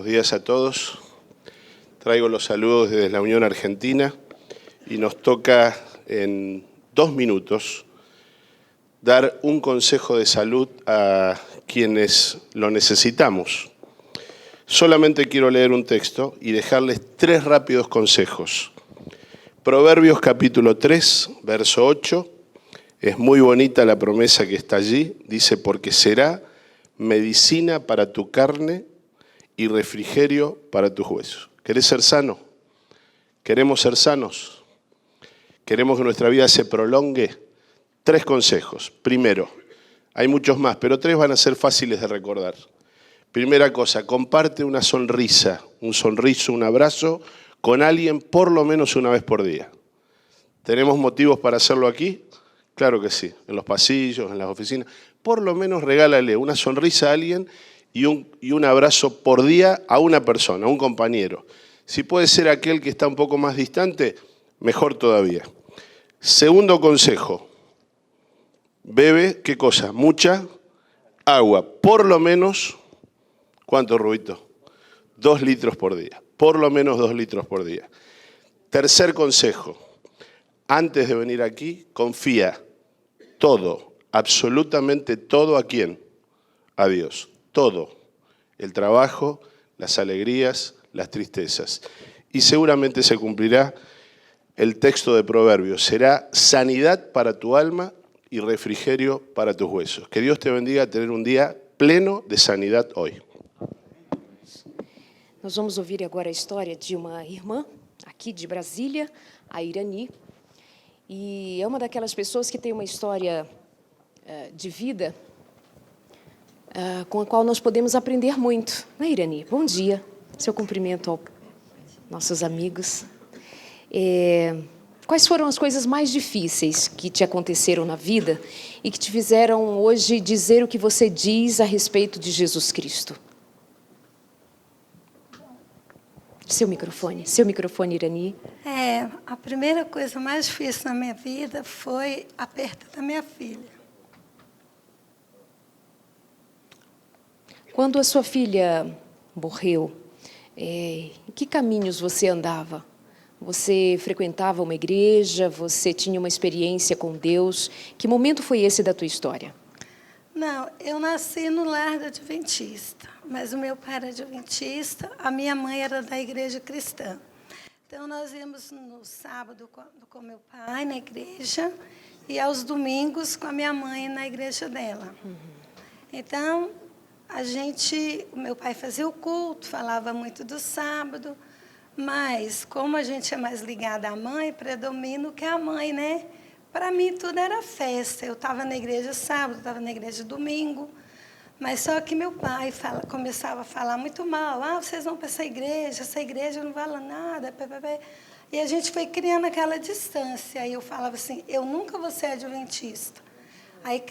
Buenos días a todos. Traigo los saludos desde la Unión Argentina y nos toca en 2 minutos dar un consejo de salud a quienes lo necesitamos. Solamente quiero leer un texto y dejarles 3 rápidos consejos. Proverbios capítulo 3, verso 8. Es muy bonita la promesa que está allí. Dice, porque será medicina para tu carne y refrigerio para tus huesos. ¿Querés ser sano? ¿Queremos ser sanos? ¿Queremos que nuestra vida se prolongue? 3 consejos. Primero, hay muchos más, pero 3 van a ser fáciles de recordar. Primera cosa, comparte una sonrisa, un sonriso, un abrazo con alguien por lo menos una vez por día. ¿Tenemos motivos para hacerlo aquí? Claro que sí, en los pasillos, en las oficinas. Por lo menos regálale una sonrisa a alguien y un abrazo por día a una persona, a un compañero. Si puede ser aquel que está un poco más distante, mejor todavía. Segundo consejo, bebe, ¿qué cosa? Mucha agua, por lo menos, ¿cuánto, Rubito? 2 litros por día, por lo menos 2 litros por día. Tercer consejo, antes de venir aquí, confía todo, absolutamente todo, ¿a quién? A Dios, todo. El trabajo, las alegrías, las tristezas. Y seguramente se cumplirá el texto de Proverbios. Será sanidad para tu alma y refrigerio para tus huesos. Que Dios te bendiga a tener un día pleno de sanidad hoy. Nós vamos ouvir agora a história de uma irmã, aqui de Brasília, a Irani. E é uma daquelas pessoas que tem uma história de vida com a qual nós podemos aprender muito. Né, Irani? Bom dia. Seu cumprimento aos nossos amigos. Quais foram as coisas mais difíceis que te aconteceram na vida e que te fizeram hoje dizer o que você diz a respeito de Jesus Cristo? Seu microfone, Irani. A primeira coisa mais difícil na minha vida foi a perda da minha filha. Quando a sua filha morreu, em que caminhos você andava? Você frequentava uma igreja? Você tinha uma experiência com Deus? Que momento foi esse da tua história? Não, eu nasci no lar da adventista, mas o meu pai era adventista, a minha mãe era da igreja cristã. Então, nós íamos no sábado com meu pai na igreja e aos domingos com a minha mãe na igreja dela. Então, o meu pai fazia o culto, falava muito do sábado, mas como a gente é mais ligada à mãe, predomina o que é a mãe, né? Para mim, tudo era festa. Eu estava na igreja sábado, estava na igreja domingo. Mas só que meu pai começava a falar muito mal. Vocês vão para essa igreja não vale nada. E a gente foi criando aquela distância. Aí eu falava assim, eu nunca vou ser adventista. Aí,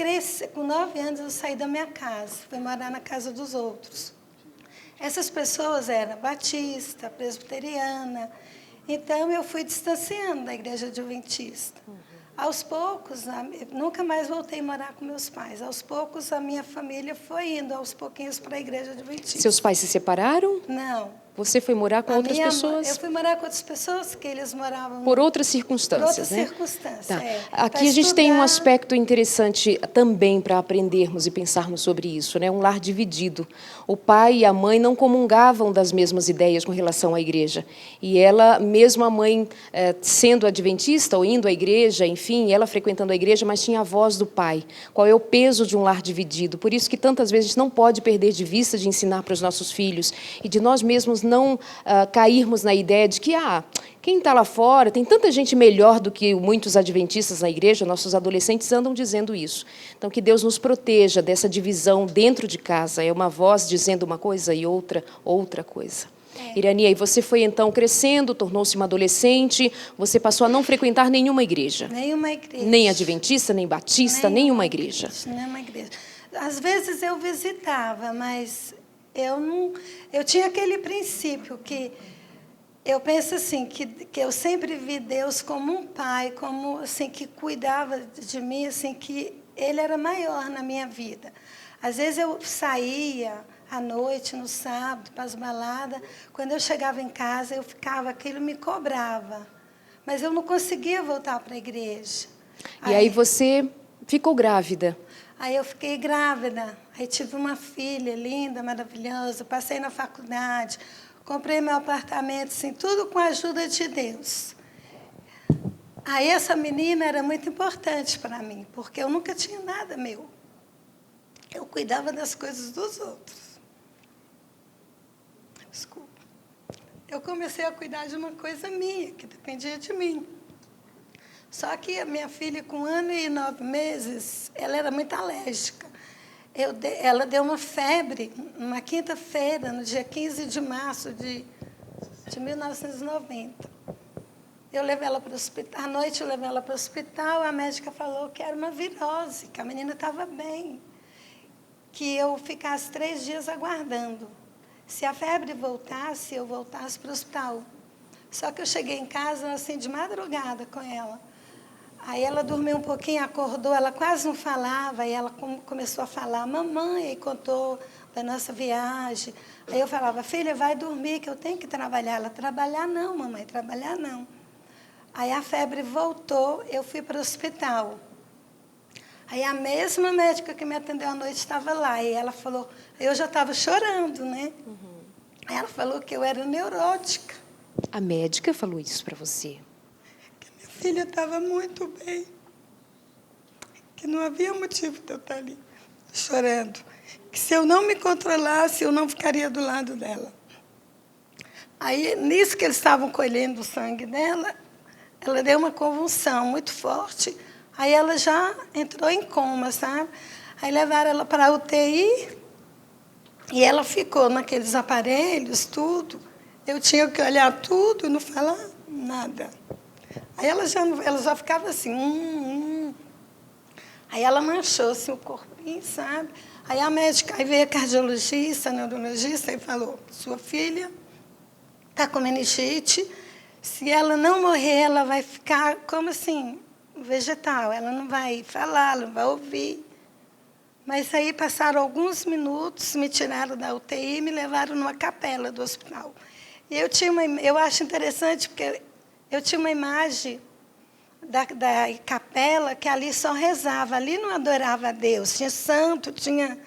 com 9 anos, eu saí da minha casa. Fui morar na casa dos outros. Essas pessoas eram batista, presbiteriana. Então, eu fui distanciando da igreja adventista. Aos poucos, nunca mais voltei a morar com meus pais. Aos poucos, a minha família foi indo aos pouquinhos para a igreja adventista. Seus pais se separaram? Não. Você foi morar com outras pessoas? Eu fui morar com outras pessoas, que eles moravam... Por outras circunstâncias, né? Por outras circunstâncias, tá. Aqui a gente tem um aspecto interessante também para aprendermos e pensarmos sobre isso, né? Um lar dividido. O pai e a mãe não comungavam das mesmas ideias com relação à igreja. E ela, mesmo a mãe sendo adventista ou indo à igreja, enfim, ela frequentando a igreja, mas tinha a voz do pai. Qual é o peso de um lar dividido? Por isso que tantas vezes a gente não pode perder de vista de ensinar para os nossos filhos e de nós mesmos não cairmos na ideia de que quem está lá fora, tem tanta gente melhor do que muitos adventistas na igreja, nossos adolescentes andam dizendo isso. Então, que Deus nos proteja dessa divisão dentro de casa. É uma voz dizendo uma coisa e outra coisa. Irani, aí você foi então crescendo, tornou-se uma adolescente, você passou a não frequentar nenhuma igreja. Nenhuma igreja. Nem adventista, nem batista, nenhuma igreja. Nenhuma igreja. Às vezes eu visitava, mas eu tinha aquele princípio que eu penso assim, que eu sempre vi Deus como um pai, como assim, que cuidava de mim, assim, que Ele era maior na minha vida. Às vezes eu saía, à noite, no sábado, para as baladas. Quando eu chegava em casa, eu ficava, aquilo me cobrava. Mas eu não conseguia voltar para a igreja. E aí você ficou grávida. Aí eu fiquei grávida. Aí tive uma filha linda, maravilhosa. Passei na faculdade. Comprei meu apartamento, assim, tudo com a ajuda de Deus. Aí essa menina era muito importante para mim, porque eu nunca tinha nada meu. Eu cuidava das coisas dos outros. Desculpa. Eu comecei a cuidar de uma coisa minha, que dependia de mim. Só que a minha filha, com 1 ano e 9 meses, ela era muito alérgica. Ela deu uma febre, numa quinta-feira, no dia 15 de março de 1990. Eu levei ela para o hospital, à noite eu levei ela para o hospital, a médica falou que era uma virose, que a menina estava bem, que eu ficasse 3 dias aguardando. Se a febre voltasse, eu voltasse para o hospital. Só que eu cheguei em casa, assim, de madrugada com ela. Aí ela dormiu um pouquinho, acordou, ela quase não falava, aí ela começou a falar, mamãe, e contou da nossa viagem. Aí eu falava, filha, vai dormir, que eu tenho que trabalhar. Ela, trabalhar não, mamãe, trabalhar não. Aí a febre voltou, eu fui para o hospital. Aí a mesma médica que me atendeu à noite estava lá, e ela falou, eu já estava chorando, né? Aí ela falou que eu era neurótica. A médica falou isso para você? Minha filha estava muito bem, que não havia motivo de eu estar ali chorando, que se eu não me controlasse, eu não ficaria do lado dela. Aí, nisso que eles estavam colhendo o sangue dela, ela deu uma convulsão muito forte, aí ela já entrou em coma, sabe? Aí levaram ela para a UTI e ela ficou naqueles aparelhos, tudo. Eu tinha que olhar tudo e não falar nada. Aí ela já ficava assim, Aí ela manchou assim, o corpinho, sabe? Aí a médica, aí veio a cardiologista, a neurologista, e falou, sua filha está com meningite, se ela não morrer, ela vai ficar como assim, vegetal, ela não vai falar, ela não vai ouvir. Mas aí passaram alguns minutos, me tiraram da UTI e me levaram numa capela do hospital. E eu acho interessante, porque eu tinha uma imagem da capela que ali só rezava, ali não adorava a Deus, tinha santo, tinha,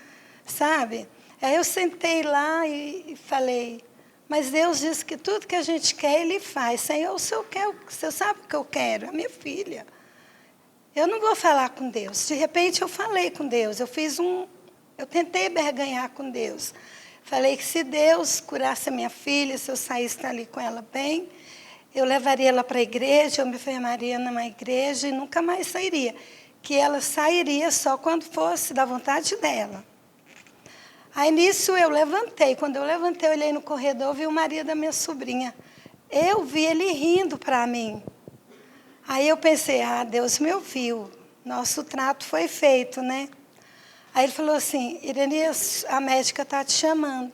sabe? Aí eu sentei lá e falei, mas Deus diz que tudo que a gente quer, Ele faz. Senhor, o Senhor sabe o que eu quero, a minha filha. Eu não vou falar com Deus. De repente, eu falei com Deus. Eu tentei barganhar com Deus. Falei que se Deus curasse a minha filha, se eu saísse dali com ela bem, eu levaria ela para a igreja, eu me enfermaria numa igreja e nunca mais sairia. Que ela sairia só quando fosse da vontade dela. Aí, nisso, eu levantei. Quando eu levantei, eu olhei no corredor, vi o marido da minha sobrinha. Eu vi ele rindo para mim. Aí eu pensei, Deus me ouviu. Nosso trato foi feito, né? Aí ele falou assim, Irenias, a médica está te chamando.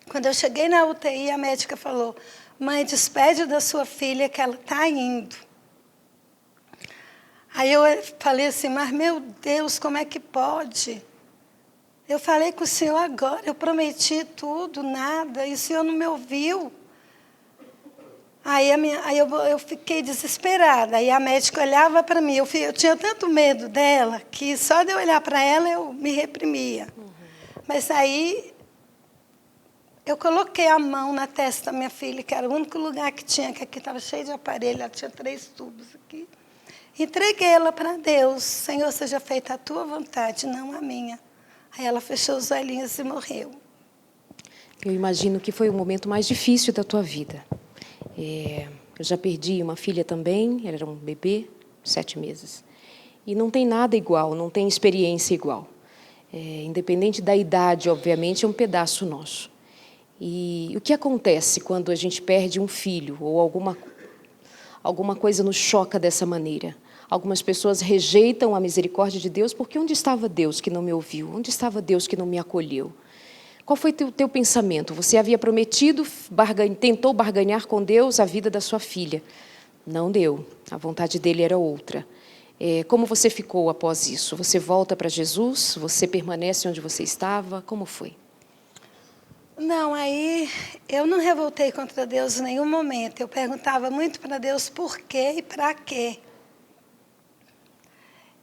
Quando eu cheguei na UTI, a médica falou, mãe, despede da sua filha que ela está indo. Aí eu falei assim, mas meu Deus, como é que pode? Eu falei com o senhor agora, eu prometi tudo, nada, e o senhor não me ouviu. Aí eu fiquei desesperada. Aí a médica olhava para mim. Eu tinha tanto medo dela que só de eu olhar para ela eu me reprimia. Mas aí eu coloquei a mão na testa da minha filha, que era o único lugar que tinha, que aqui estava cheio de aparelho, ela tinha 3 tubos aqui. Entreguei ela para Deus. Senhor, seja feita a tua vontade, não a minha. Aí ela fechou os olhinhos e morreu. Eu imagino que foi o momento mais difícil da tua vida. Eu já perdi uma filha também, ela era um bebê, 7 meses. E não tem nada igual, não tem experiência igual. Independente da idade, obviamente, é um pedaço nosso. E o que acontece quando a gente perde um filho ou alguma coisa nos choca dessa maneira? Algumas pessoas rejeitam a misericórdia de Deus porque onde estava Deus que não me ouviu? Onde estava Deus que não me acolheu? Qual foi o teu pensamento? Você havia prometido, tentou barganhar com Deus a vida da sua filha. Não deu. A vontade dele era outra. Como você ficou após isso? Você volta para Jesus? Você permanece onde você estava? Como foi? Não, aí eu não revoltei contra Deus em nenhum momento. Eu perguntava muito para Deus por quê e para quê.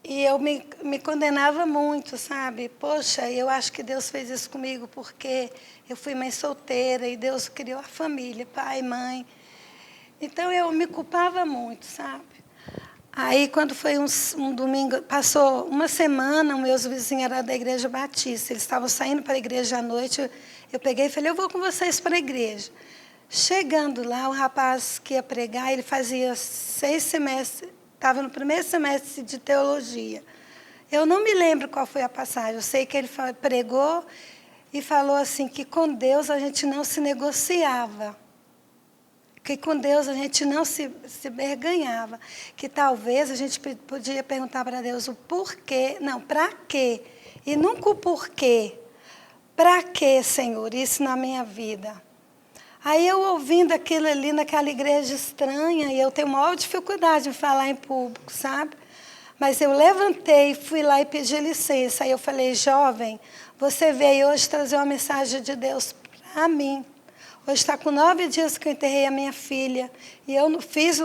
E eu me condenava muito, sabe? Poxa, eu acho que Deus fez isso comigo porque eu fui mãe solteira e Deus criou a família, pai, mãe. Então eu me culpava muito, sabe? Aí quando foi um domingo, passou uma semana, meus vizinhos eram da igreja batista, eles estavam saindo para a igreja à noite, eu peguei e falei, eu vou com vocês para a igreja. Chegando lá, o rapaz que ia pregar, ele fazia 6 semestres, estava no primeiro semestre de teologia. Eu não me lembro qual foi a passagem, eu sei que ele pregou e falou assim, que com Deus a gente não se negociava, que com Deus a gente não se barganhava, que talvez a gente podia perguntar para Deus o porquê, não, para quê, e nunca o porquê. Para quê, Senhor, isso na minha vida? Aí eu ouvindo aquilo ali naquela igreja estranha, e eu tenho maior dificuldade de falar em público, sabe? Mas eu levantei, fui lá e pedi licença. Aí eu falei, jovem, você veio hoje trazer uma mensagem de Deus para mim. Hoje está com 9 dias que eu enterrei a minha filha. E eu não fiz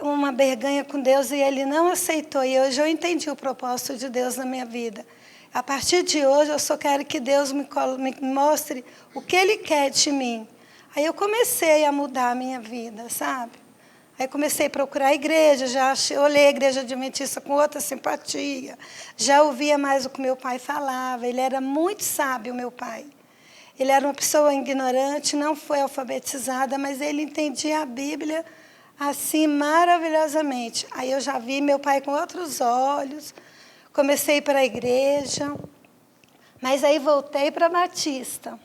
uma barganha com Deus e Ele não aceitou. E hoje eu entendi o propósito de Deus na minha vida. A partir de hoje, eu só quero que Deus me mostre o que Ele quer de mim. Aí eu comecei a mudar a minha vida, sabe? Aí comecei a procurar a igreja, já olhei a igreja adventista com outra simpatia. Já ouvia mais o que meu pai falava. Ele era muito sábio, meu pai. Ele era uma pessoa ignorante, não foi alfabetizada, mas ele entendia a Bíblia assim maravilhosamente. Aí eu já vi meu pai com outros olhos, comecei para a igreja, mas aí voltei para a Batista.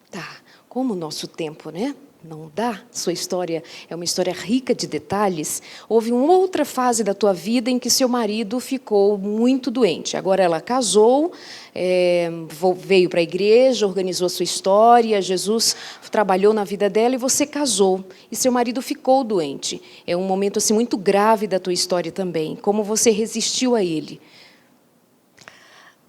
Tá, como o nosso tempo, né? Não dá. Sua história é uma história rica de detalhes. Houve uma outra fase da tua vida em que seu marido ficou muito doente. Agora ela casou, veio para a igreja, organizou a sua história, Jesus trabalhou na vida dela e você casou. E seu marido ficou doente. É um momento assim, muito grave da tua história também. Como você resistiu a ele?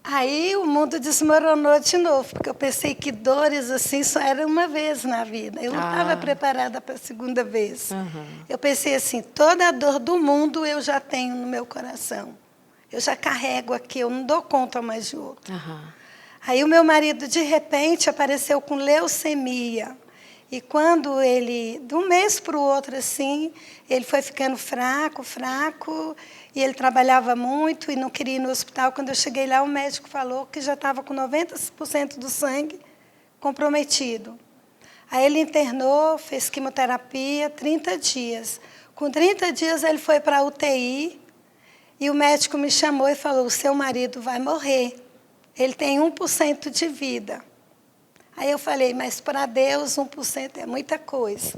Aí o mundo desmoronou de novo, porque eu pensei que dores assim só era uma vez na vida. Eu não estava preparada para a segunda vez. Eu pensei assim, toda a dor do mundo eu já tenho no meu coração. Eu já carrego aqui, eu não dou conta mais de outro. Aí o meu marido, de repente, apareceu com leucemia. E quando ele, de um mês para o outro, assim, ele foi ficando fraco, e ele trabalhava muito e não queria ir no hospital. Quando eu cheguei lá, o médico falou que já estava com 90% do sangue comprometido. Aí ele internou, fez quimioterapia, 30 dias. Com 30 dias, ele foi para a UTI e o médico me chamou e falou, o seu marido vai morrer. Ele tem 1% de vida. Aí eu falei, mas para Deus 1% é muita coisa.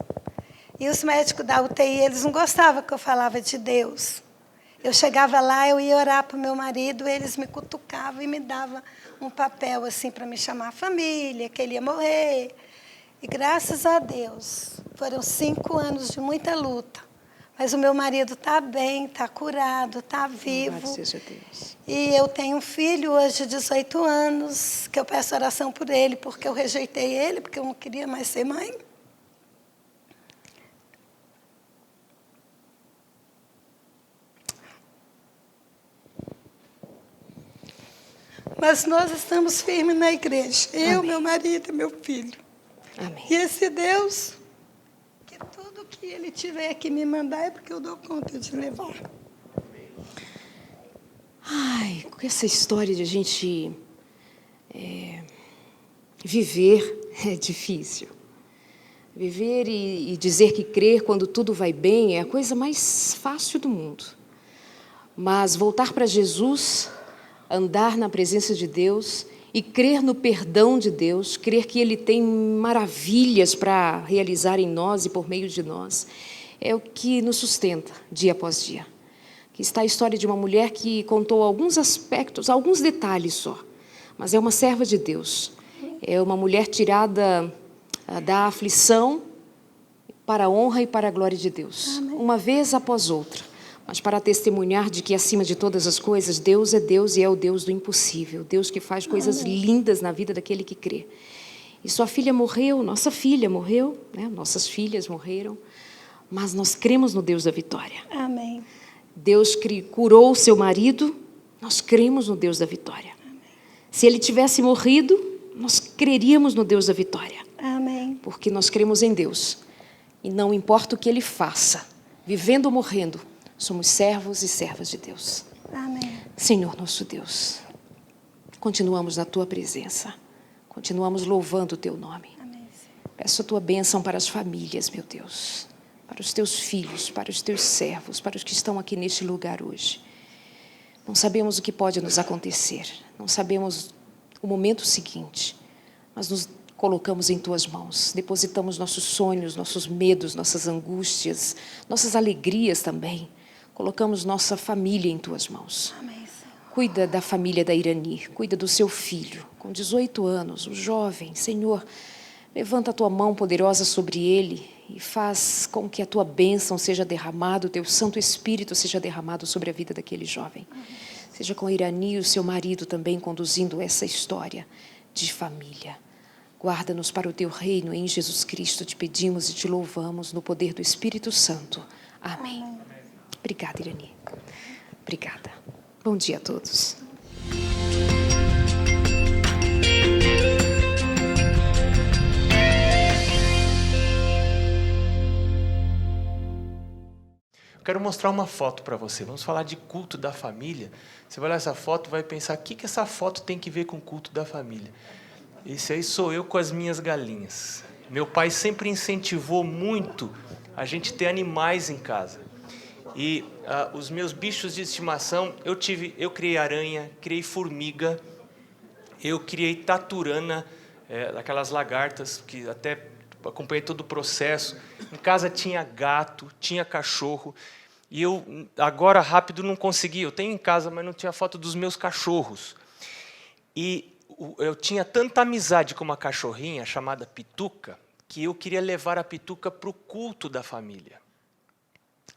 E os médicos da UTI, eles não gostavam que eu falava de Deus. Eu chegava lá, eu ia orar para o meu marido, eles me cutucavam e me davam um papel assim para me chamar a família, que ele ia morrer. E graças a Deus, foram 5 anos de muita luta. Mas o meu marido está bem, está curado, está vivo. Graças a Deus. E eu tenho um filho hoje de 18 anos, que eu peço oração por ele, porque eu rejeitei ele, porque eu não queria mais ser mãe. Mas nós estamos firmes na igreja. Eu, meu marido e meu filho. Amém. E esse Deus, que tudo que Ele tiver que me mandar é porque eu dou conta de levar. Ai, com essa história de a gente viver é difícil. Viver e dizer que crer quando tudo vai bem é a coisa mais fácil do mundo. Mas voltar para Jesus, andar na presença de Deus e crer no perdão de Deus, crer que Ele tem maravilhas para realizar em nós e por meio de nós, é o que nos sustenta dia após dia. Aqui está a história de uma mulher que contou alguns aspectos, alguns detalhes só, mas é uma serva de Deus. É uma mulher tirada da aflição para a honra e para a glória de Deus. Amém. Uma vez após outra, mas para testemunhar de que, acima de todas as coisas, Deus é Deus e é o Deus do impossível, Deus que faz coisas lindas na vida daquele que crê. E sua filha morreu, nossa filha morreu, né? Nossas filhas morreram, mas nós cremos no Deus da vitória. Amém. Deus curou o seu marido, nós cremos no Deus da vitória. Amém. Se ele tivesse morrido, nós creríamos no Deus da vitória. Amém. Porque nós cremos em Deus. E não importa o que ele faça, vivendo ou morrendo, somos servos e servas de Deus. Amém. Senhor nosso Deus, continuamos na tua presença, continuamos louvando o teu nome. Amém. Peço a tua bênção para as famílias, meu Deus, para os teus filhos, para os teus servos, para os que estão aqui neste lugar hoje. Não sabemos o que pode nos acontecer, não sabemos o momento seguinte, mas nos colocamos em tuas mãos, depositamos nossos sonhos, nossos medos, nossas angústias, nossas alegrias também. Colocamos nossa família em tuas mãos. Amém, Senhor. Cuida da família da Irani, cuida do seu filho, com 18 anos, o jovem. Senhor, levanta a tua mão poderosa sobre ele e faz com que a tua bênção seja derramada, o teu Santo Espírito seja derramado sobre a vida daquele jovem. Seja com a Irani e o seu marido também conduzindo essa história de família. Guarda-nos para o teu reino, em Jesus Cristo te pedimos e te louvamos no poder do Espírito Santo. Amém. Obrigada, Irani. Obrigada. Bom dia a todos. Eu quero mostrar uma foto para você. Vamos falar de culto da família. Você vai olhar essa foto e vai pensar, o que essa foto tem que ver com o culto da família? Esse aí sou eu com as minhas galinhas. Meu pai sempre incentivou muito a gente ter animais em casa. E os meus bichos de estimação, eu criei aranha, criei formiga, eu criei taturana, aquelas lagartas que até acompanhei todo o processo. Em casa tinha gato, tinha cachorro. E eu, agora, rápido, não consegui. Eu tenho em casa, mas não tinha foto dos meus cachorros. E eu tinha tanta amizade com uma cachorrinha chamada Pituca, que eu queria levar a Pituca para o culto da família.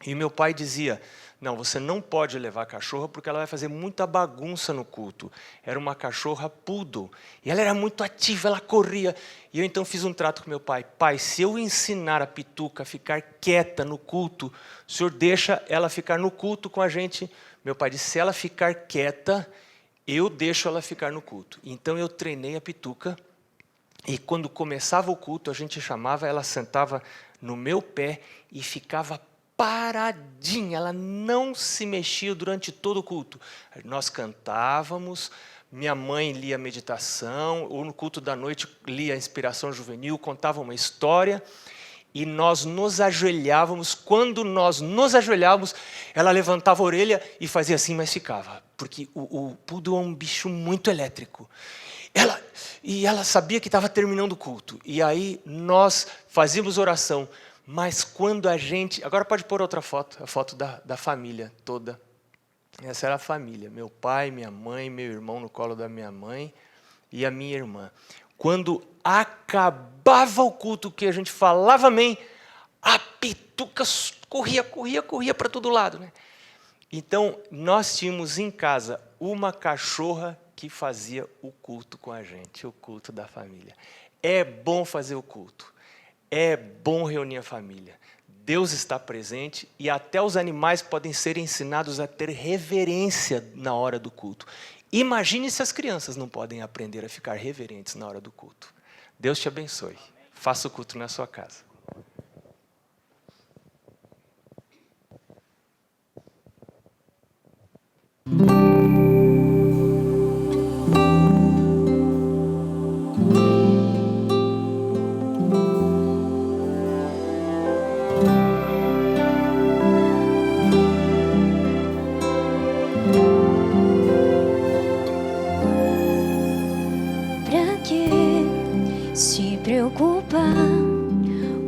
E meu pai dizia, não, você não pode levar a cachorra porque ela vai fazer muita bagunça no culto. Era uma cachorra poodle. E ela era muito ativa, ela corria. E eu então fiz um trato com meu pai. Pai, se eu ensinar a Pituca a ficar quieta no culto, o senhor deixa ela ficar no culto com a gente? Meu pai disse, se ela ficar quieta, eu deixo ela ficar no culto. Então eu treinei a Pituca. E quando começava o culto, a gente chamava, ela sentava no meu pé e ficava paradinha, ela não se mexia durante todo o culto. Nós cantávamos, minha mãe lia a meditação, ou no culto da noite lia a inspiração juvenil, contava uma história, e nós nos ajoelhávamos. Quando nós nos ajoelhávamos, ela levantava a orelha e fazia assim, mas ficava, porque o poodle é um bicho muito elétrico. Ela sabia que estava terminando o culto, e aí nós fazíamos oração. Mas quando a gente... Agora pode pôr outra foto, a foto da família toda. Essa era a família, meu pai, minha mãe, meu irmão no colo da minha mãe e a minha irmã. Quando acabava o culto, que a gente falava amém, a Pituca corria para todo lado, né? Então, nós tínhamos em casa uma cachorra que fazia o culto com a gente, o culto da família. É bom fazer o culto. É bom reunir a família. Deus está presente e até os animais podem ser ensinados a ter reverência na hora do culto. Imagine se as crianças não podem aprender a ficar reverentes na hora do culto. Deus te abençoe. Faça o culto na sua casa.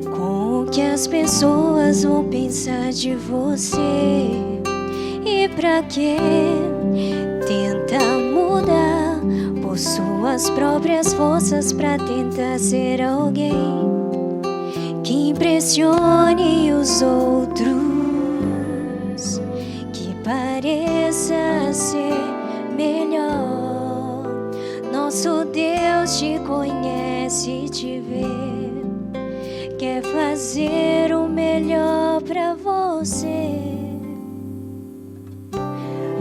Com o que as pessoas vão pensar de você. E pra que tenta mudar por suas próprias forças pra tentar ser alguém que impressione os outros, que pareça ser melhor. Nosso Deus Deus te conhece e te vê, quer fazer o melhor pra você.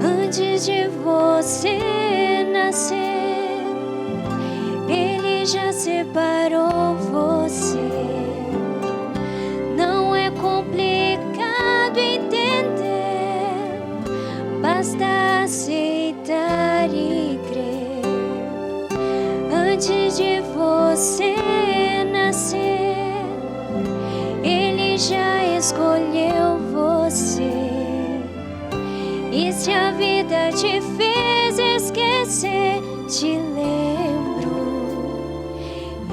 Antes de você nascer, Ele já separou você. Não é complicado entender, basta aceitar e crer. Antes de você nascer, Ele já escolheu você. E se a vida te fez esquecer, te lembro,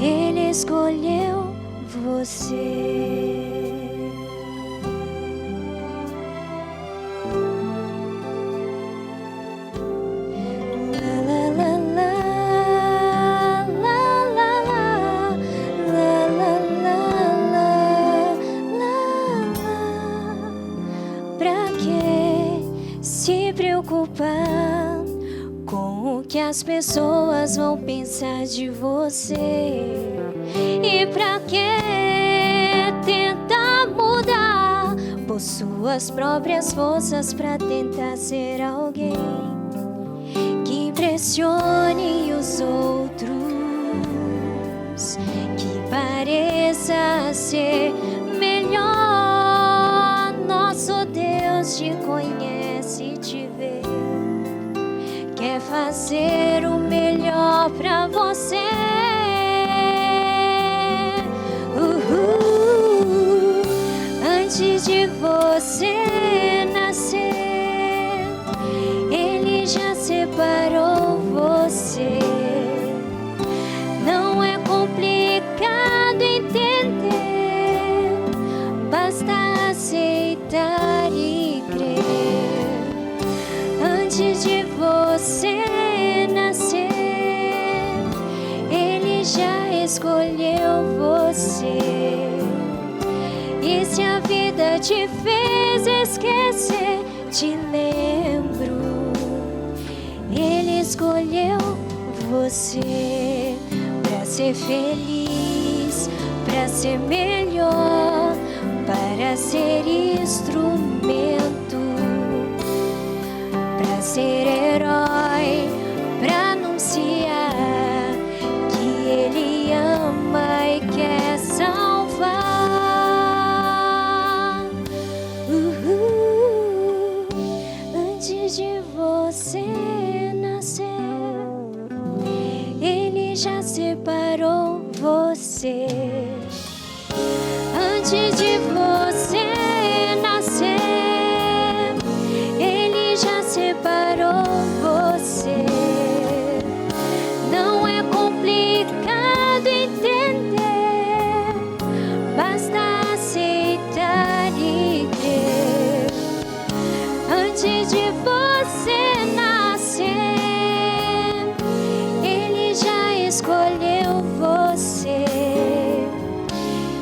Ele escolheu você. Preocupar com o que as pessoas vão pensar de você. E pra que tentar mudar por suas próprias forças pra tentar ser alguém que impressione os outros, que pareça ser melhor. Nosso Deus te conhece e te vê, quer fazer o melhor pra você. Antes de você nascer, Ele já separou você. Não é complicado entender, basta aceitar e crer. Antes de você nascer, Ele já escolheu você. E se a vida te fez esquecer, te lembro, Ele escolheu você pra ser feliz, pra ser melhor, para ser instrumento, pra ser herói, pra anunciar que Ele ama e quer salvar. Antes de você nascer, Ele já separou você. Antes de você nascer, Ele já separou você. Não é complicado entender, basta aceitar e crer. Antes de você nascer, Ele já escolheu você.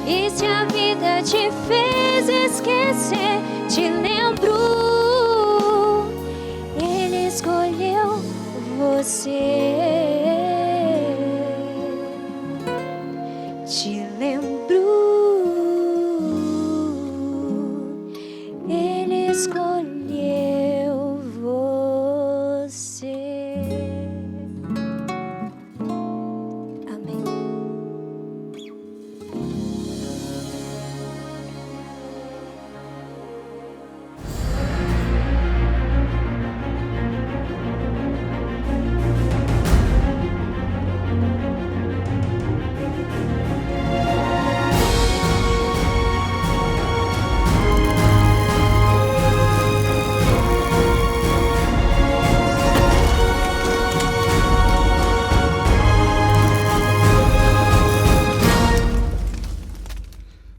E se a vida te fez esquecer, te lembro, Ele escolheu você. Te lembro, Ele escolheu você. Amém.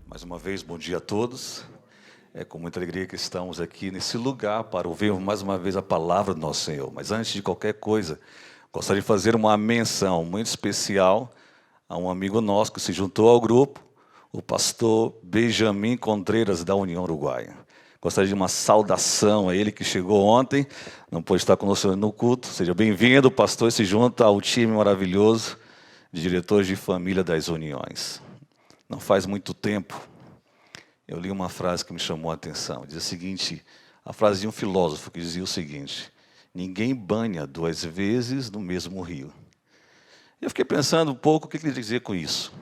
Mais uma vez, bom dia a todos. É com muita alegria que estamos aqui nesse lugar para ouvir mais uma vez a palavra do nosso Senhor. Mas antes de qualquer coisa, gostaria de fazer uma menção muito especial a um amigo nosso que se juntou ao grupo, o pastor Benjamin Contreiras, da União Uruguaia. Gostaria de uma saudação a ele que chegou ontem, não pôde estar conosco no culto. Seja bem-vindo, pastor, e se junta ao time maravilhoso de diretores de família das Uniões. Não faz muito tempo, eu li uma frase que me chamou a atenção. Diz o seguinte, a frase de um filósofo que dizia o seguinte: ninguém banha 2 vezes no mesmo rio. Eu fiquei pensando um pouco o que ele queria dizer com isso.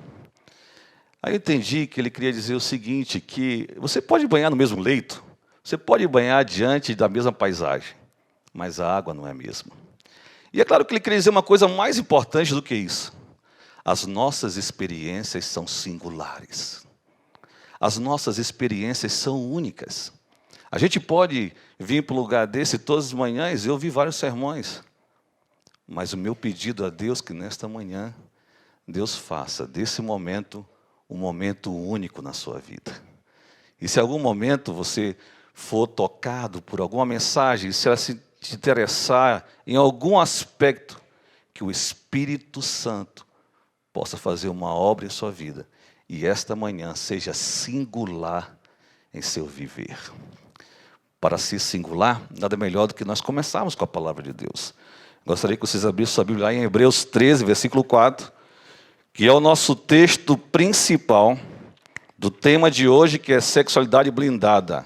Aí eu entendi que ele queria dizer o seguinte, que você pode banhar no mesmo leito, você pode banhar diante da mesma paisagem, mas a água não é a mesma. E é claro que ele queria dizer uma coisa mais importante do que isso. As nossas experiências são singulares. As nossas experiências são únicas. A gente pode vir para um lugar desse todas as manhãs, eu ouvi vários sermões. Mas o meu pedido a Deus é que nesta manhã, Deus faça desse momento um momento único na sua vida. E se em algum momento você for tocado por alguma mensagem, se ela se te interessar em algum aspecto, que o Espírito Santo possa fazer uma obra em sua vida e esta manhã seja singular em seu viver. Para ser singular, nada melhor do que nós começarmos com a palavra de Deus. Gostaria que vocês abrissem sua Bíblia lá em Hebreus 13, versículo 4, que é o nosso texto principal do tema de hoje, que é sexualidade blindada,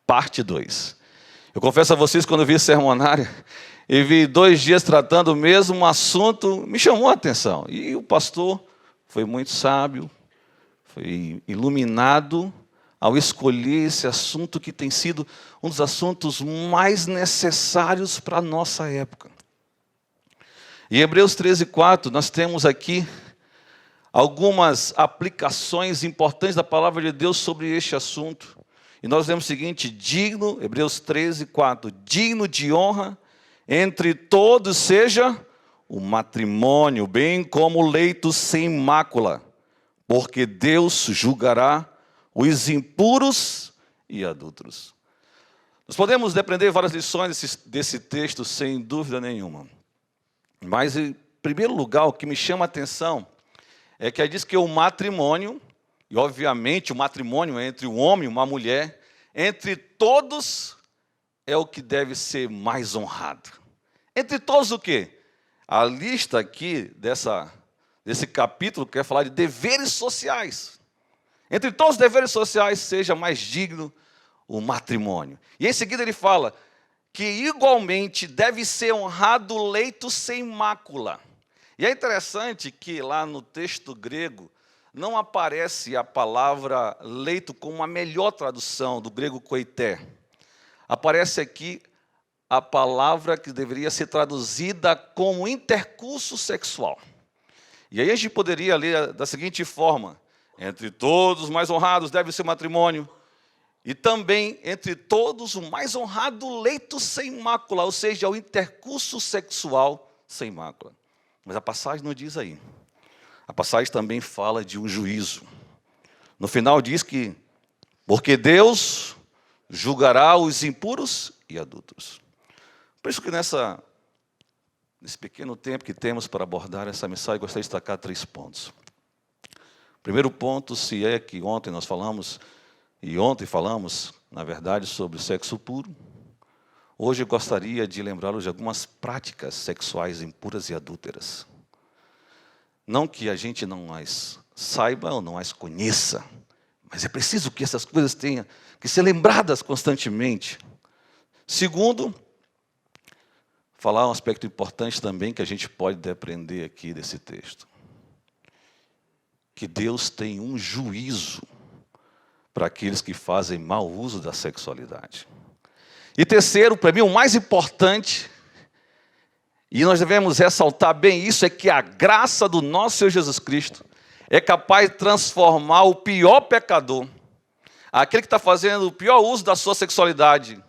parte 2. Eu confesso a vocês, quando eu vi esse sermonário, e vi 2 dias tratando o mesmo assunto, me chamou a atenção. E o pastor foi muito sábio, foi iluminado ao escolher esse assunto que tem sido um dos assuntos mais necessários para a nossa época. Em Hebreus 13:4, nós temos aqui algumas aplicações importantes da palavra de Deus sobre este assunto. E nós lemos o seguinte, Hebreus 13:4, digno de honra entre todos seja o matrimônio, bem como o leito sem mácula, porque Deus julgará os impuros e adúlteros. Nós podemos aprender várias lições desse texto, sem dúvida nenhuma. Mas, em primeiro lugar, o que me chama a atenção é que aí diz que o matrimônio, e obviamente o matrimônio é entre um homem e uma mulher, entre todos é o que deve ser mais honrado. Entre todos o quê? A lista aqui desse capítulo quer falar de deveres sociais. Entre todos os deveres sociais seja mais digno o matrimônio. E em seguida ele fala que igualmente deve ser honrado o leito sem mácula. E é interessante que lá no texto grego não aparece a palavra leito como a melhor tradução do grego koité. Aparece aqui a palavra que deveria ser traduzida como intercurso sexual. E aí a gente poderia ler da seguinte forma: entre todos os mais honrados deve ser matrimônio, e também entre todos o mais honrado leito sem mácula, ou seja, o intercurso sexual sem mácula. Mas a passagem não diz aí. A passagem também fala de um juízo. No final diz que, porque Deus julgará os impuros e adúlteros. Por isso que nesse pequeno tempo que temos para abordar essa mensagem, eu gostaria de destacar 3 pontos. Primeiro ponto, se é que ontem falamos, na verdade, sobre o sexo puro. Hoje eu gostaria de lembrá-los de algumas práticas sexuais impuras e adúlteras. Não que a gente não as saiba ou não as conheça, mas é preciso que essas coisas tenham que ser lembradas constantemente. Segundo, falar um aspecto importante também que a gente pode aprender aqui desse texto. Que Deus tem um juízo para aqueles que fazem mau uso da sexualidade. E terceiro, para mim o mais importante, e nós devemos ressaltar bem isso, é que a graça do nosso Senhor Jesus Cristo é capaz de transformar o pior pecador, aquele que está fazendo o pior uso da sua sexualidade,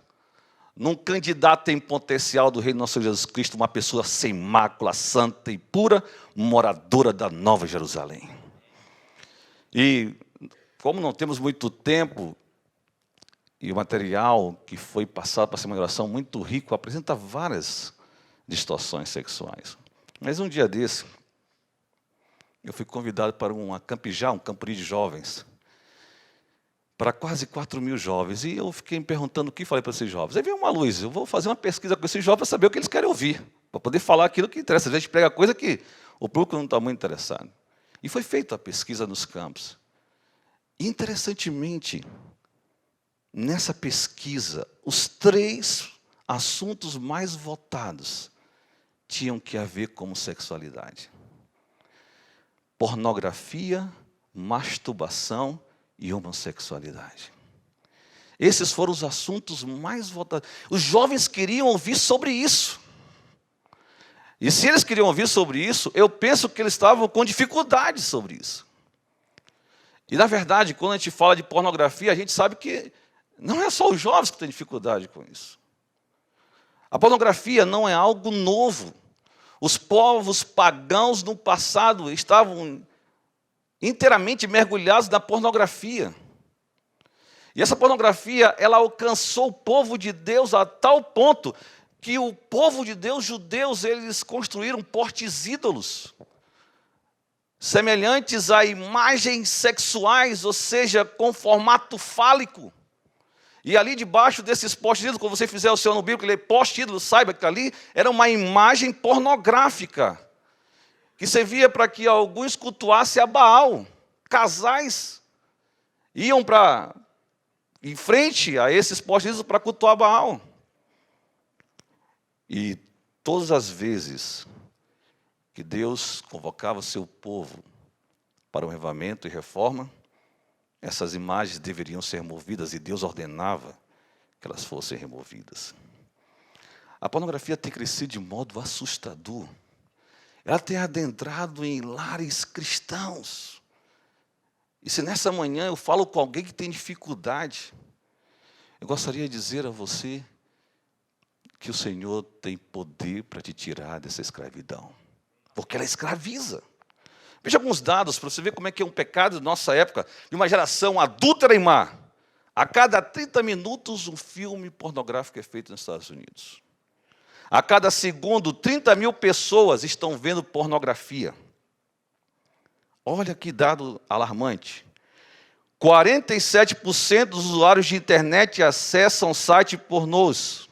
num candidato em potencial do reino do nosso Senhor Jesus Cristo, uma pessoa sem mácula, santa e pura, moradora da Nova Jerusalém. E como não temos muito tempo, e o material que foi passado para essa oração muito rico, apresenta várias distorções sexuais. Mas um dia desse, eu fui convidado para um Campuri de jovens, para quase 4.000 jovens, e eu fiquei me perguntando o que falei para esses jovens. Aí veio uma luz, eu vou fazer uma pesquisa com esses jovens para saber o que eles querem ouvir. para poder falar aquilo que interessa. Às vezes a gente prega coisa que o público não está muito interessado. E foi feita a pesquisa nos campos. E, interessantemente, nessa pesquisa, os 3 assuntos mais votados tinham que ver com sexualidade: pornografia, masturbação e homossexualidade. Esses foram os assuntos mais votados. Os jovens queriam ouvir sobre isso. E se eles queriam ouvir sobre isso, eu penso que eles estavam com dificuldade sobre isso. E, na verdade, quando a gente fala de pornografia, a gente sabe que não é só os jovens que têm dificuldade com isso. A pornografia não é algo novo. Os povos pagãos no passado estavam inteiramente mergulhados na pornografia. E essa pornografia, ela alcançou o povo de Deus a tal ponto que o povo de Deus, judeus, eles construíram postes ídolos, semelhantes a imagens sexuais, ou seja, com formato fálico. E ali debaixo desses postes ídolos, quando você fizer o seu no bíblico, ler poste ídolo, saiba que ali era uma imagem pornográfica, que servia para que alguns cultuassem a Baal. Casais iam em frente a esses postes ídolos para cultuar Baal. E todas as vezes que Deus convocava o seu povo para o avivamento e reforma, essas imagens deveriam ser removidas e Deus ordenava que elas fossem removidas. A pornografia tem crescido de modo assustador. Ela tem adentrado em lares cristãos. E se nessa manhã eu falo com alguém que tem dificuldade, eu gostaria de dizer a você que o Senhor tem poder para te tirar dessa escravidão. Porque ela escraviza. Veja alguns dados para você ver como é que é um pecado da nossa época, de uma geração adúltera e má. A cada 30 minutos, um filme pornográfico é feito nos Estados Unidos. A cada segundo, 30 mil pessoas estão vendo pornografia. Olha que dado alarmante. 47% dos usuários de internet acessam site pornôs.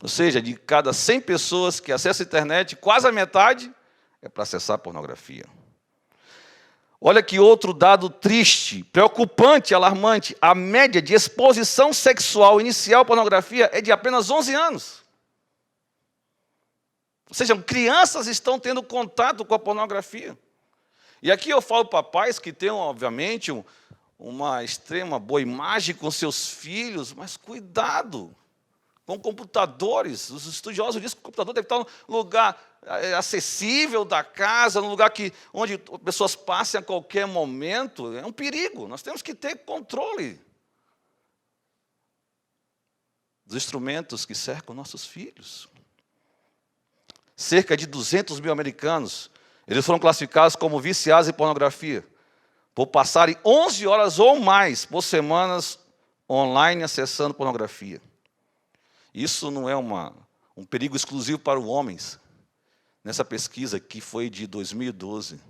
Ou seja, de cada 100 pessoas que acessam a internet, quase a metade é para acessar pornografia. Olha que outro dado triste, preocupante, alarmante. A média de exposição sexual inicial à pornografia é de apenas 11 anos. Ou seja, crianças estão tendo contato com a pornografia. E aqui eu falo para pais que têm, obviamente, uma extrema boa imagem com seus filhos, mas cuidado com computadores. Os estudiosos dizem que o computador deve estar num lugar acessível da casa, num lugar onde pessoas passem a qualquer momento. É um perigo. Nós temos que ter controle dos instrumentos que cercam nossos filhos. Cerca de 200 mil americanos, eles foram classificados como viciados em pornografia, por passarem 11 horas ou mais por semana online acessando pornografia. Isso não é um perigo exclusivo para os homens. Nessa pesquisa, que foi de 2012,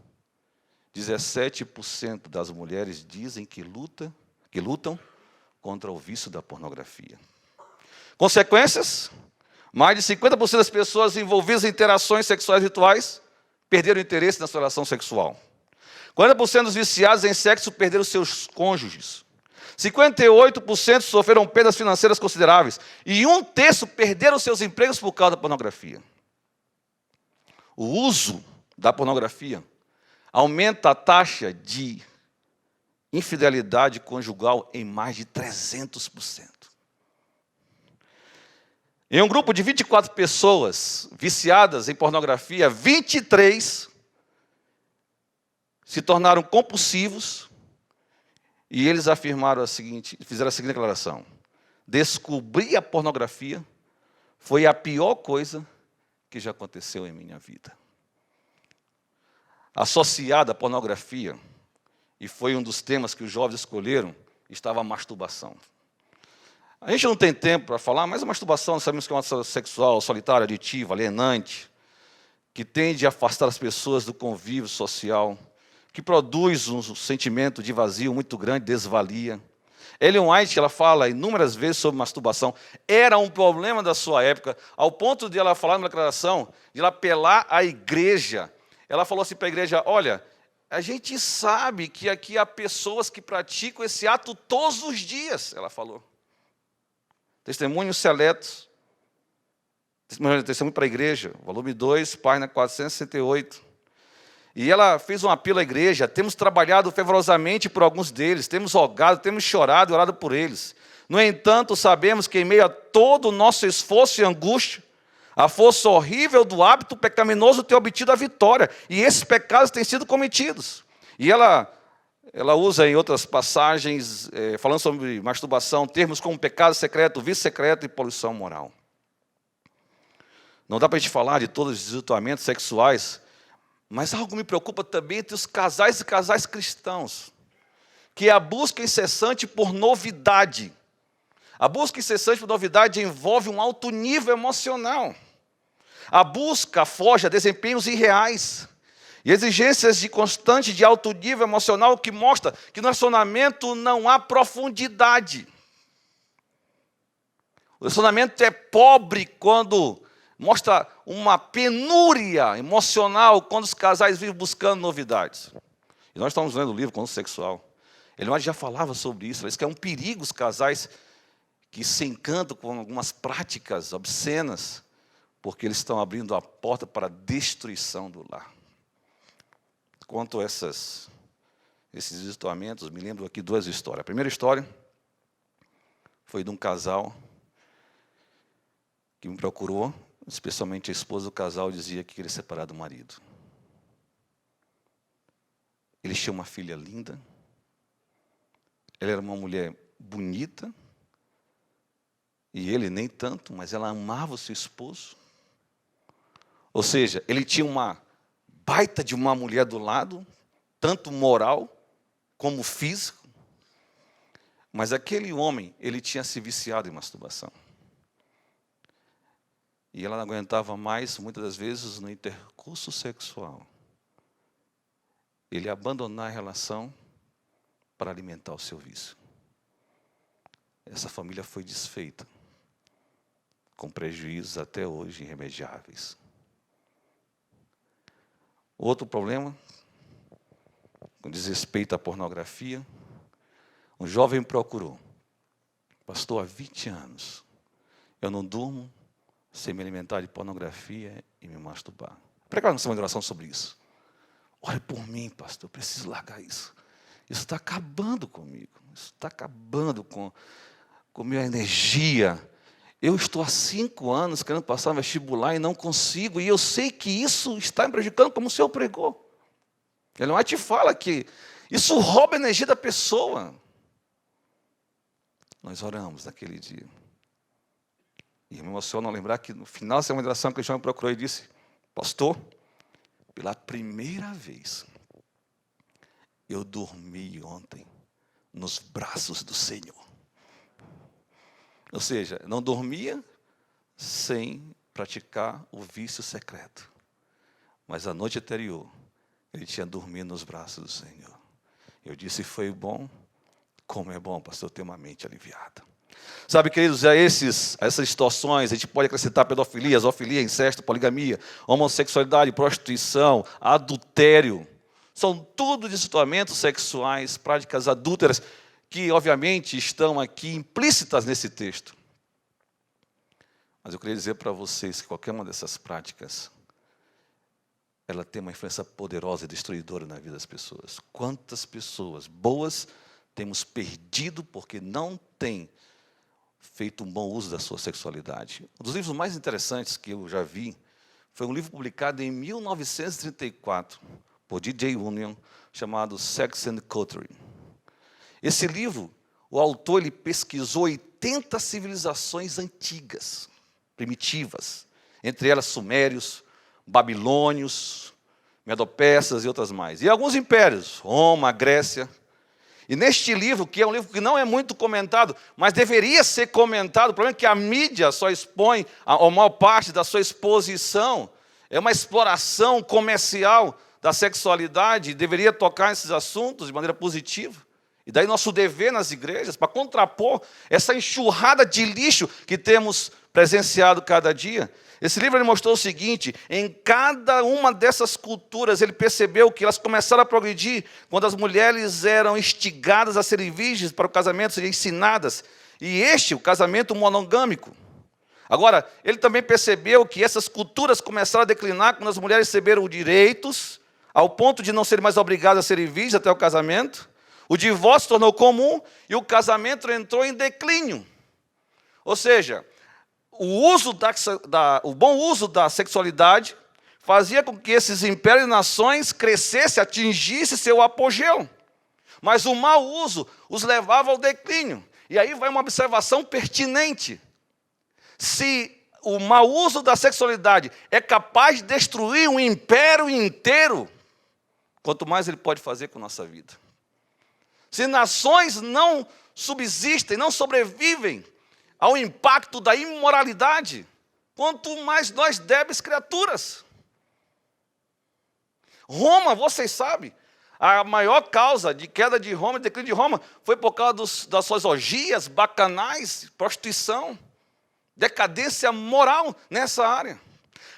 17% das mulheres dizem que lutam contra o vício da pornografia. Consequências? Mais de 50% das pessoas envolvidas em interações sexuais rituais perderam o interesse na sua relação sexual. 40% dos viciados em sexo perderam seus cônjuges. 58% sofreram perdas financeiras consideráveis. E 1/3 perderam seus empregos por causa da pornografia. O uso da pornografia aumenta a taxa de infidelidade conjugal em mais de 300%. Em um grupo de 24 pessoas viciadas em pornografia, 23 se tornaram compulsivos e eles fizeram a seguinte declaração: descobrir a pornografia foi a pior coisa que já aconteceu em minha vida. Associada à pornografia, e foi um dos temas que os jovens escolheram, estava a masturbação. A gente não tem tempo para falar, mas a masturbação, nós sabemos que é uma ação sexual solitária, aditiva, alienante, que tende a afastar as pessoas do convívio social, que produz um sentimento de vazio muito grande, desvalia. Ellen White, ela fala inúmeras vezes sobre masturbação. Era um problema da sua época, ao ponto de ela falar numa declaração, de ela apelar à igreja. Ela falou assim para a igreja, olha, a gente sabe que aqui há pessoas que praticam esse ato todos os dias, ela falou. Testemunhos seletos. Testemunho para a igreja, volume 2, página 468. E ela fez um apelo à igreja, temos trabalhado fervorosamente por alguns deles, temos rogado, temos chorado e orado por eles. No entanto, sabemos que em meio a todo o nosso esforço e angústia, a força horrível do hábito pecaminoso tem obtido a vitória, e esses pecados têm sido cometidos. E ela usa em outras passagens, falando sobre masturbação, termos como pecado secreto, vício secreto e poluição moral. Não dá para a gente falar de todos os desvirtuamentos sexuais, mas algo me preocupa também entre os casais e casais cristãos, que é a busca incessante por novidade. A busca incessante por novidade envolve um alto nível emocional. A busca foge a desempenhos irreais e exigências de constante de alto nível emocional, que mostra que no relacionamento não há profundidade. O relacionamento é pobre quando mostra uma penúria emocional quando os casais vivem buscando novidades. E nós estamos lendo o livro Conduta Sexual. Ele já falava sobre isso. Ele disse que é um perigo os casais que se encantam com algumas práticas obscenas, porque eles estão abrindo a porta para a destruição do lar. Quanto a esses desvirtuamentos, me lembro aqui duas histórias. A primeira história foi de um casal que me procurou, especialmente a esposa do casal dizia que queria separar do marido. Ele tinha uma filha linda, ela era uma mulher bonita, e ele nem tanto, mas ela amava o seu esposo. Ou seja, ele tinha uma baita de uma mulher do lado, tanto moral como físico, mas aquele homem, ele tinha se viciado em masturbação. E ela não aguentava mais, muitas das vezes, no intercurso sexual, ele abandonar a relação para alimentar o seu vício. Essa família foi desfeita, com prejuízos até hoje irremediáveis. Outro problema, com desrespeito à pornografia, um jovem me procurou. Pastor, há 20 anos, eu não durmo sem me alimentar de pornografia e me masturbar. Pregar uma oração sobre isso. Ore por mim, pastor, eu preciso largar isso. Isso está acabando comigo. Isso está acabando com minha energia. Eu estou há 5 anos querendo passar no vestibular e não consigo. E eu sei que isso está me prejudicando, como o Senhor pregou. Ele não te fala que isso rouba a energia da pessoa. Nós oramos naquele dia. E me emociona lembrar que no final da semana de oração, o Cristiano me procurou e disse, pastor, pela primeira vez, eu dormi ontem nos braços do Senhor. Ou seja, não dormia sem praticar o vício secreto. Mas a noite anterior, ele tinha dormido nos braços do Senhor. Eu disse, foi bom, como é bom, pastor, ter uma mente aliviada. Sabe, queridos, a essas situações, a gente pode acrescentar pedofilia, zoofilia, incesto, poligamia, homossexualidade, prostituição, adultério. São tudo desvirtuamentos sexuais, práticas adúlteras, que obviamente estão aqui implícitas nesse texto. Mas eu queria dizer para vocês que qualquer uma dessas práticas, ela tem uma influência poderosa e destruidora na vida das pessoas. Quantas pessoas boas temos perdido porque não têm feito um bom uso da sua sexualidade. Um dos livros mais interessantes que eu já vi foi um livro publicado em 1934 por D.J. Union, chamado Sex and Culture. Esse livro, o autor ele pesquisou 80 civilizações antigas, primitivas, entre elas sumérios, babilônios, medo-persas e outras mais. E alguns impérios, Roma, Grécia. E neste livro, que é um livro que não é muito comentado, mas deveria ser comentado, o problema é que a mídia só expõe a maior parte da sua exposição, é uma exploração comercial da sexualidade, deveria tocar nesses assuntos de maneira positiva. E daí nosso dever nas igrejas, para contrapor essa enxurrada de lixo que temos presenciado cada dia. Esse livro ele mostrou o seguinte: em cada uma dessas culturas, ele percebeu que elas começaram a progredir quando as mulheres eram instigadas a serem virgens para o casamento, seriam ensinadas. E o casamento monogâmico. Agora, ele também percebeu que essas culturas começaram a declinar quando as mulheres receberam direitos, ao ponto de não serem mais obrigadas a serem virgens até o casamento. O divórcio se tornou comum e o casamento entrou em declínio. Ou seja, o bom uso da sexualidade fazia com que esses impérios e nações crescessem, atingissem seu apogeu. Mas o mau uso os levava ao declínio. E aí vai uma observação pertinente. Se o mau uso da sexualidade é capaz de destruir um império inteiro, quanto mais ele pode fazer com a nossa vida. Se nações não subsistem, não sobrevivem ao impacto da imoralidade, quanto mais nós débeis criaturas. Roma, vocês sabem, a maior causa de queda de Roma, de declínio de Roma, foi por causa das suas orgias, bacanais, prostituição, decadência moral nessa área.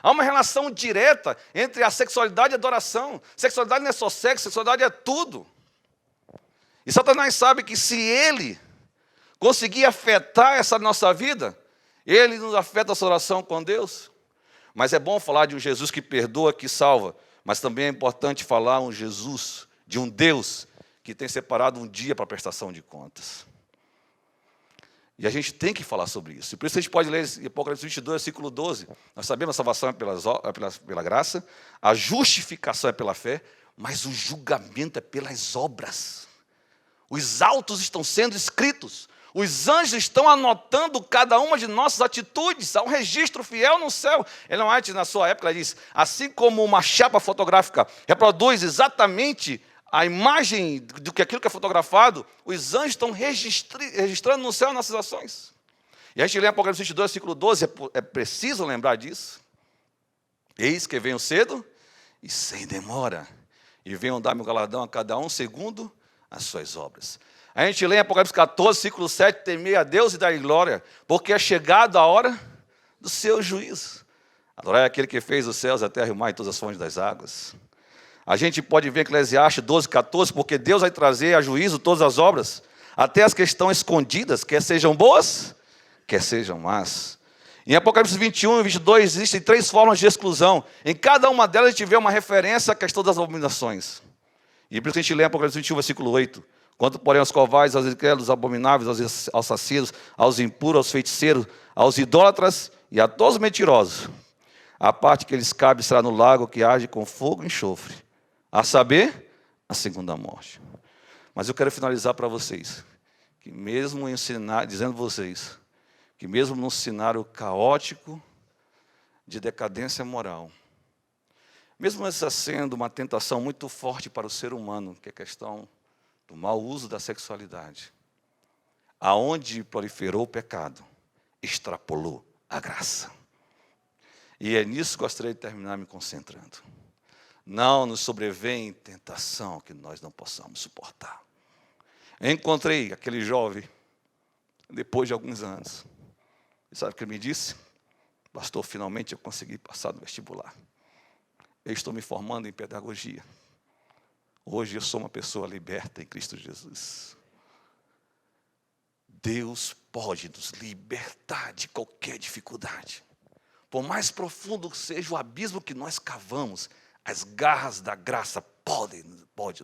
Há uma relação direta entre a sexualidade e a adoração. Sexualidade não é só sexo, sexualidade é tudo. E Satanás sabe que se ele conseguir afetar essa nossa vida, ele nos afeta a nossa oração com Deus. Mas é bom falar de um Jesus que perdoa, que salva. Mas também é importante falar um Jesus, de um Deus que tem separado um dia para a prestação de contas. E a gente tem que falar sobre isso. E por isso a gente pode ler Apocalipse 22, versículo 12. Nós sabemos que a salvação é pela graça, a justificação é pela fé, mas o julgamento é pelas obras. Os autos estão sendo escritos. Os anjos estão anotando cada uma de nossas atitudes. Há um registro fiel no céu. Ellen White, na sua época, ela diz, assim como uma chapa fotográfica reproduz exatamente a imagem do que aquilo que é fotografado, os anjos estão registrando no céu nossas ações. E a gente lê em Apocalipse 22, versículo 12, é preciso lembrar disso. Eis que venho cedo e sem demora, e venham dar meu galardão a cada um segundo as suas obras. A gente lê em Apocalipse 14, versículo 7, temei a Deus e dar-lhe glória, porque é chegada a hora do seu juízo. Adorai aquele que fez os céus, a terra e o mar e todas as fontes das águas. A gente pode ver em Eclesiastes 12, 14, porque Deus vai trazer a juízo todas as obras, até as que estão escondidas, quer sejam boas, quer sejam más. Em Apocalipse 21 e 22 existem 3 formas de exclusão. Em cada uma delas a gente vê uma referência à questão das abominações. E por isso a gente lê em Apocalipse 21, versículo 8. Quanto, porém, aos covardes, aos incrédulos, abomináveis, aos assassinos, aos impuros, aos feiticeiros, aos idólatras e a todos os mentirosos, a parte que lhes cabe será no lago que age com fogo e enxofre, a saber, a segunda morte. Mas eu quero finalizar para vocês, que mesmo dizendo a vocês, que mesmo num cenário caótico de decadência moral, mesmo essa sendo uma tentação muito forte para o ser humano, que é a questão do mau uso da sexualidade, aonde proliferou o pecado, extrapolou a graça. E é nisso que gostaria de terminar me concentrando. Não nos sobrevém tentação que nós não possamos suportar. Eu encontrei aquele jovem, depois de alguns anos. E sabe o que ele me disse? Pastor, finalmente eu consegui passar no vestibular. Eu estou me formando em pedagogia. Hoje eu sou uma pessoa liberta em Cristo Jesus. Deus pode nos libertar de qualquer dificuldade. Por mais profundo que seja o abismo que nós cavamos, as garras da graça podem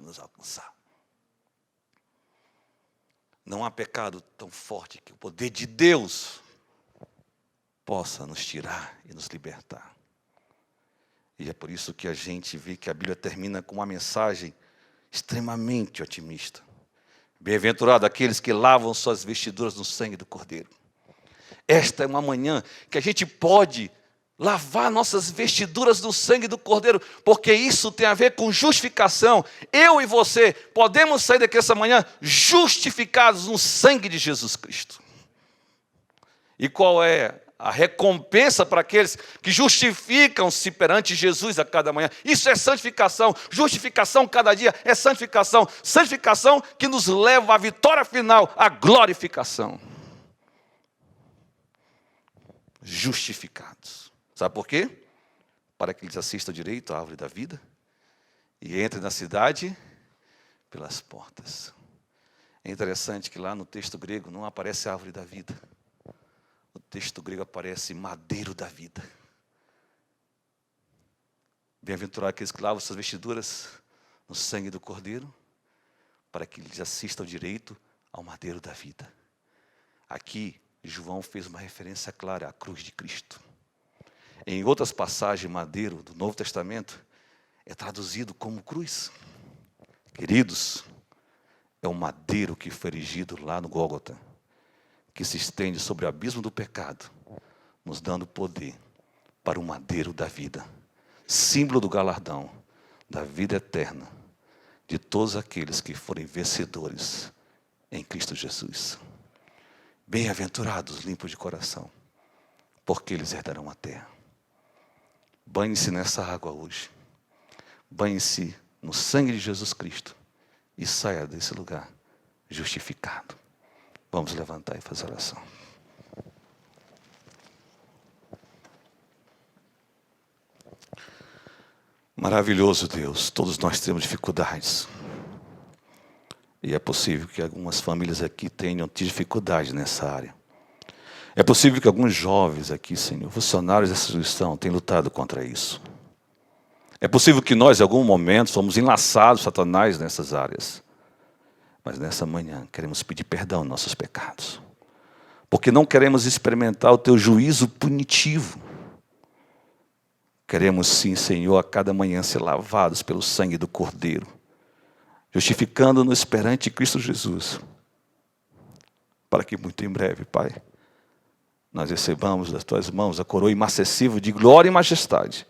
nos alcançar. Não há pecado tão forte que o poder de Deus possa nos tirar e nos libertar. E é por isso que a gente vê que a Bíblia termina com uma mensagem extremamente otimista. Bem-aventurado aqueles que lavam suas vestiduras no sangue do Cordeiro. Esta é uma manhã que a gente pode lavar nossas vestiduras no sangue do Cordeiro, porque isso tem a ver com justificação. Eu e você podemos sair daqui essa manhã justificados no sangue de Jesus Cristo. E qual é a recompensa para aqueles que justificam-se perante Jesus a cada manhã. Isso é santificação. Justificação cada dia é santificação. Santificação que nos leva à vitória final, à glorificação. Justificados. Sabe por quê? Para que eles assistam direito à árvore da vida e entrem na cidade pelas portas. É interessante que lá no texto grego não aparece a árvore da vida. No texto grego aparece madeiro da vida. Bem-aventurado aqueles que lavam suas vestiduras no sangue do Cordeiro, para que eles assistam direito ao madeiro da vida. Aqui, João fez uma referência clara à cruz de Cristo. Em outras passagens, madeiro do Novo Testamento é traduzido como cruz. Queridos, é o madeiro que foi erigido lá no Gólgota, que se estende sobre o abismo do pecado, nos dando poder para o madeiro da vida, símbolo do galardão, da vida eterna, de todos aqueles que forem vencedores em Cristo Jesus. Bem-aventurados, limpos de coração, porque eles herdarão a terra. Banhe-se nessa água hoje, banhe-se no sangue de Jesus Cristo e saia desse lugar justificado. Vamos levantar e fazer oração. Maravilhoso Deus, todos nós temos dificuldades. E é possível que algumas famílias aqui tenham dificuldade nessa área. É possível que alguns jovens aqui, Senhor, funcionários dessa instituição, tenham lutado contra isso. É possível que nós, em algum momento, fomos enlaçados, Satanás, nessas áreas. Mas nessa manhã queremos pedir perdão aos nossos pecados. Porque não queremos experimentar o teu juízo punitivo. Queremos sim, Senhor, a cada manhã ser lavados pelo sangue do Cordeiro, justificando-nos perante Cristo Jesus. Para que muito em breve, Pai, nós recebamos das tuas mãos a coroa imacessível de glória e majestade,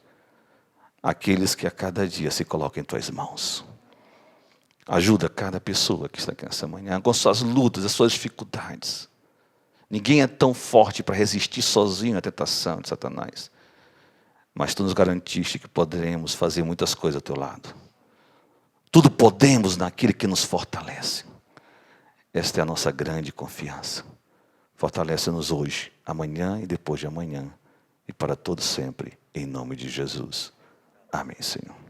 aqueles que a cada dia se colocam em tuas mãos. Ajuda cada pessoa que está aqui nessa manhã com suas lutas, as suas dificuldades. Ninguém é tão forte para resistir sozinho à tentação de Satanás. Mas tu nos garantiste que poderemos fazer muitas coisas ao teu lado. Tudo podemos naquele que nos fortalece. Esta é a nossa grande confiança. Fortalece-nos hoje, amanhã e depois de amanhã. E para todo sempre, em nome de Jesus. Amém, Senhor.